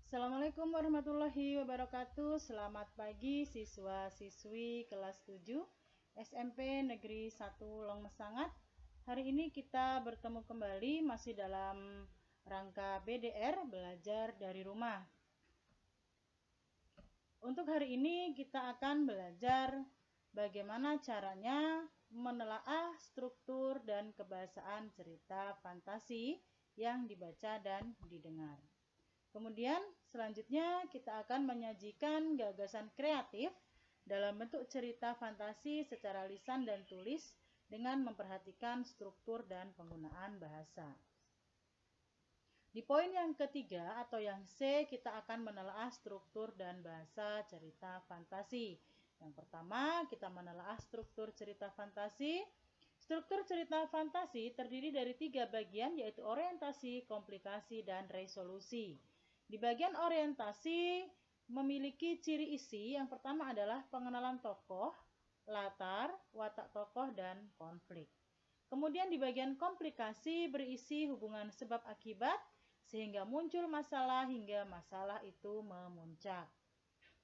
Assalamualaikum warahmatullahi wabarakatuh. Selamat pagi siswa-siswi kelas 7 SMP Negeri 1 Longmesangat. Hari ini kita bertemu kembali masih dalam rangka BDR, belajar dari rumah. Untuk hari ini kita akan belajar bagaimana caranya menelaah struktur dan kebahasaan cerita fantasi yang dibaca dan didengar. Kemudian selanjutnya kita akan menyajikan gagasan kreatif dalam bentuk cerita fantasi secara lisan dan tulis dengan memperhatikan struktur dan penggunaan bahasa. Di poin yang ketiga atau yang C, kita akan menelaah struktur dan bahasa cerita fantasi. Yang pertama, kita menelaah struktur cerita fantasi. Struktur cerita fantasi terdiri dari 3 bagian, yaitu orientasi, komplikasi, dan resolusi. Di bagian orientasi memiliki ciri isi. Yang pertama adalah pengenalan tokoh, latar, watak tokoh, dan konflik. Kemudian di bagian komplikasi berisi hubungan sebab akibat sehingga muncul masalah hingga masalah itu memuncak.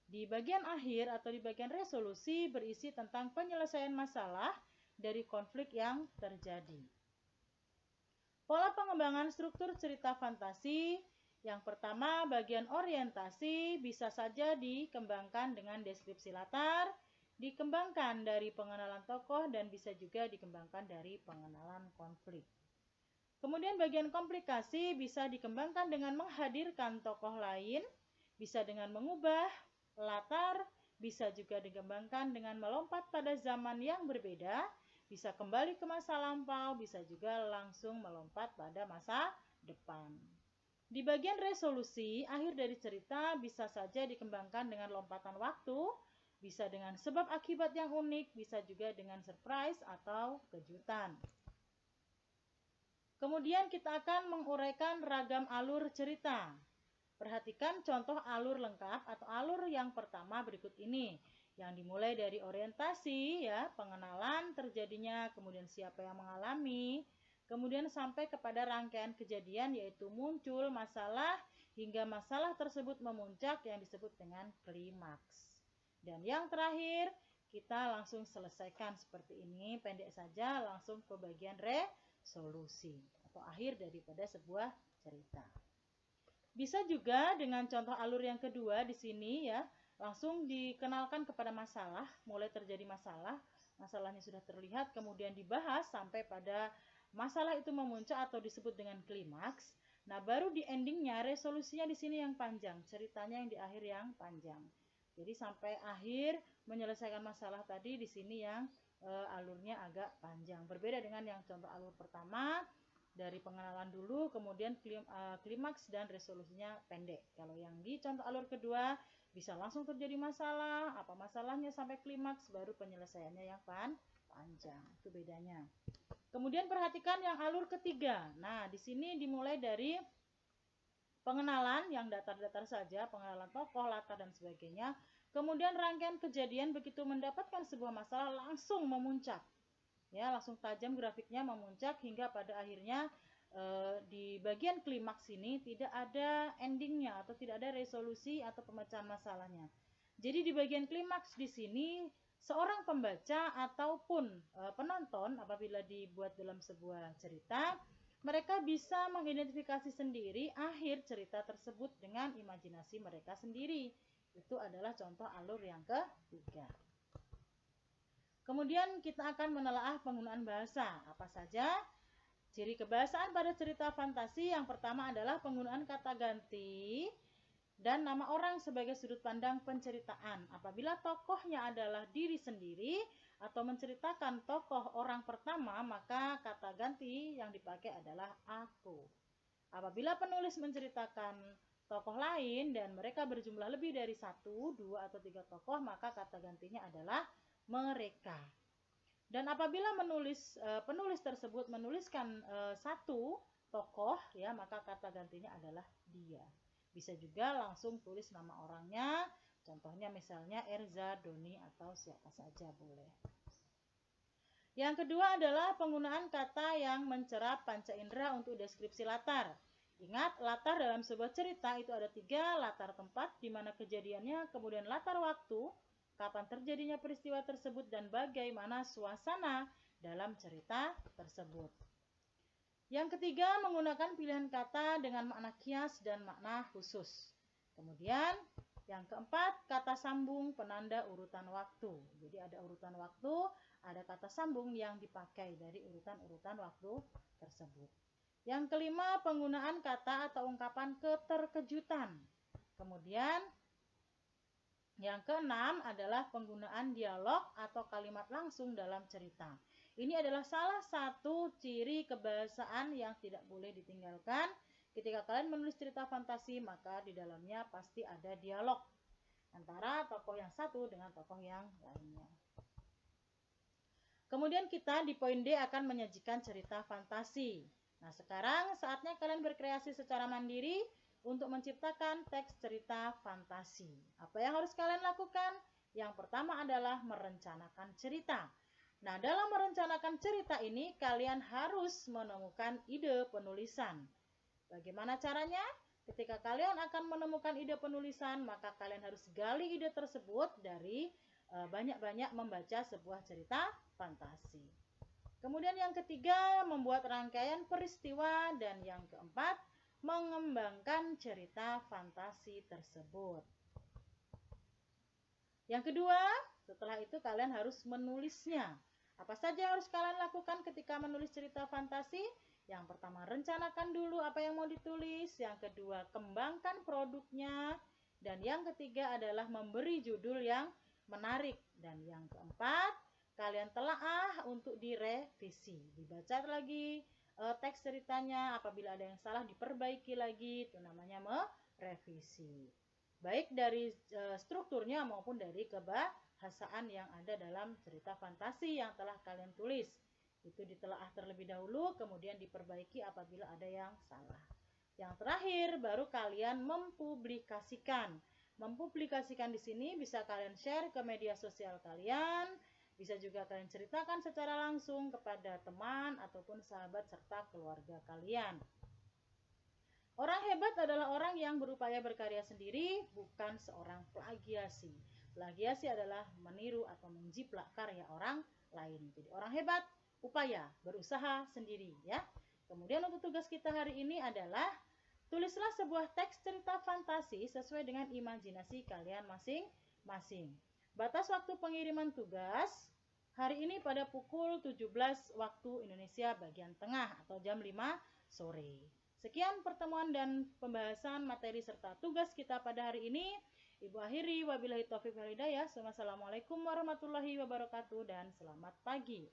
Di bagian akhir atau di bagian resolusi berisi tentang penyelesaian masalah dari konflik yang terjadi. Pola pengembangan struktur cerita fantasi. Yang pertama, bagian orientasi bisa saja dikembangkan dengan deskripsi latar, dikembangkan dari pengenalan tokoh, dan bisa juga dikembangkan dari pengenalan konflik. Kemudian bagian komplikasi bisa dikembangkan dengan menghadirkan tokoh lain, bisa dengan mengubah latar, bisa juga dikembangkan dengan melompat pada zaman yang berbeda, bisa kembali ke masa lampau, bisa juga langsung melompat pada masa depan. Di bagian resolusi, akhir dari cerita bisa saja dikembangkan dengan lompatan waktu, bisa dengan sebab akibat yang unik, bisa juga dengan surprise atau kejutan. Kemudian kita akan menguraikan ragam alur cerita. Perhatikan contoh alur lengkap atau alur yang pertama berikut ini, yang dimulai dari orientasi, ya, pengenalan terjadinya, kemudian siapa yang mengalami, kemudian sampai kepada rangkaian kejadian yaitu muncul masalah hingga masalah tersebut memuncak yang disebut dengan klimaks. Dan yang terakhir kita langsung selesaikan seperti ini, pendek saja, langsung ke bagian resolusi atau akhir daripada sebuah cerita. Bisa juga dengan contoh alur yang kedua di sini, ya, langsung dikenalkan kepada masalah, mulai terjadi masalah, masalahnya sudah terlihat, kemudian dibahas sampai pada masalah itu memuncak atau disebut dengan klimaks. Nah, baru di endingnya resolusinya di sini yang panjang, ceritanya yang di akhir yang panjang. Jadi sampai akhir menyelesaikan masalah tadi di sini yang alurnya agak panjang. Berbeda dengan yang contoh alur pertama, dari pengenalan dulu, kemudian klimaks dan resolusinya pendek. Kalau yang di contoh alur kedua bisa langsung terjadi masalah, apa masalahnya sampai klimaks, baru penyelesaiannya yang panjang. Itu bedanya. Kemudian perhatikan yang alur ketiga. Nah, di sini dimulai dari pengenalan yang datar-datar saja, pengenalan tokoh, latar, dan sebagainya. Kemudian rangkaian kejadian begitu mendapatkan sebuah masalah langsung memuncak. Ya, langsung tajam grafiknya memuncak hingga pada akhirnya di bagian klimaks ini tidak ada endingnya atau tidak ada resolusi atau pemecahan masalahnya. Jadi di bagian klimaks di sini seorang pembaca ataupun penonton apabila dibuat dalam sebuah cerita, mereka bisa mengidentifikasi sendiri akhir cerita tersebut dengan imajinasi mereka sendiri. Itu adalah contoh alur yang ketiga. Kemudian kita akan menelaah penggunaan bahasa. Apa saja ciri kebahasaan pada cerita fantasi? Yang pertama adalah penggunaan kata ganti dan nama orang sebagai sudut pandang penceritaan. Apabila tokohnya adalah diri sendiri atau menceritakan tokoh orang pertama, maka kata ganti yang dipakai adalah aku. Apabila penulis menceritakan tokoh lain dan mereka berjumlah lebih dari 1, 2, atau 3 tokoh, maka kata gantinya adalah mereka. Dan apabila penulis tersebut menuliskan satu tokoh, ya, maka kata gantinya adalah dia. Bisa juga langsung tulis nama orangnya, contohnya misalnya Erza, Doni, atau siapa saja boleh. Yang kedua adalah penggunaan kata yang mencerap panca indera untuk deskripsi latar. Ingat, latar dalam sebuah cerita itu ada 3, latar tempat di mana kejadiannya, kemudian latar waktu, kapan terjadinya peristiwa tersebut, dan bagaimana suasana dalam cerita tersebut. Yang ketiga, menggunakan pilihan kata dengan makna kias dan makna khusus. Kemudian, yang keempat, kata sambung penanda urutan waktu. Jadi ada urutan waktu, ada kata sambung yang dipakai dari urutan-urutan waktu tersebut. Yang kelima, penggunaan kata atau ungkapan keterkejutan. Kemudian, yang keenam adalah penggunaan dialog atau kalimat langsung dalam cerita. Ini adalah salah satu ciri kebahasaan yang tidak boleh ditinggalkan. Ketika kalian menulis cerita fantasi, maka di dalamnya pasti ada dialog antara tokoh yang satu dengan tokoh yang lainnya. Kemudian kita di poin D akan menyajikan cerita fantasi. Nah, sekarang saatnya kalian berkreasi secara mandiri untuk menciptakan teks cerita fantasi. Apa yang harus kalian lakukan? Yang pertama adalah merencanakan cerita. Nah, dalam merencanakan cerita ini, kalian harus menemukan ide penulisan. Bagaimana caranya? Ketika kalian akan menemukan ide penulisan, maka kalian harus gali ide tersebut dari banyak-banyak membaca sebuah cerita fantasi. Kemudian yang ketiga, membuat rangkaian peristiwa, dan yang keempat, mengembangkan cerita fantasi tersebut. Yang kedua, setelah itu kalian harus menulisnya. Apa saja yang harus kalian lakukan ketika menulis cerita fantasi? Yang pertama, rencanakan dulu apa yang mau ditulis. Yang kedua, kembangkan produknya. Dan yang ketiga adalah memberi judul yang menarik. Dan yang keempat, kalian telaah untuk direvisi. Dibaca lagi teks ceritanya, apabila ada yang salah diperbaiki lagi, itu namanya merevisi. Baik dari strukturnya maupun dari kebahasaan yang ada dalam cerita fantasi yang telah kalian tulis. Itu ditelaah terlebih dahulu, kemudian diperbaiki apabila ada yang salah. Yang terakhir, baru kalian mempublikasikan. Mempublikasikan di sini bisa kalian share ke media sosial kalian, bisa juga kalian ceritakan secara langsung kepada teman ataupun sahabat serta keluarga kalian. Orang hebat adalah orang yang berupaya berkarya sendiri, bukan seorang plagiasi. Plagiasi adalah meniru atau menjiplak karya orang lain. Jadi orang hebat upaya, berusaha sendiri ya. Kemudian untuk tugas kita hari ini adalah tulislah sebuah teks cerita fantasi sesuai dengan imajinasi kalian masing-masing. Batas waktu pengiriman tugas hari ini pada pukul 17 waktu Indonesia bagian tengah atau jam 5 sore. Sekian pertemuan dan pembahasan materi serta tugas kita pada hari ini. Ibu akhiri, wabillahi taufiq wal hidayah. Wassalamualaikum warahmatullahi wabarakatuh dan selamat pagi.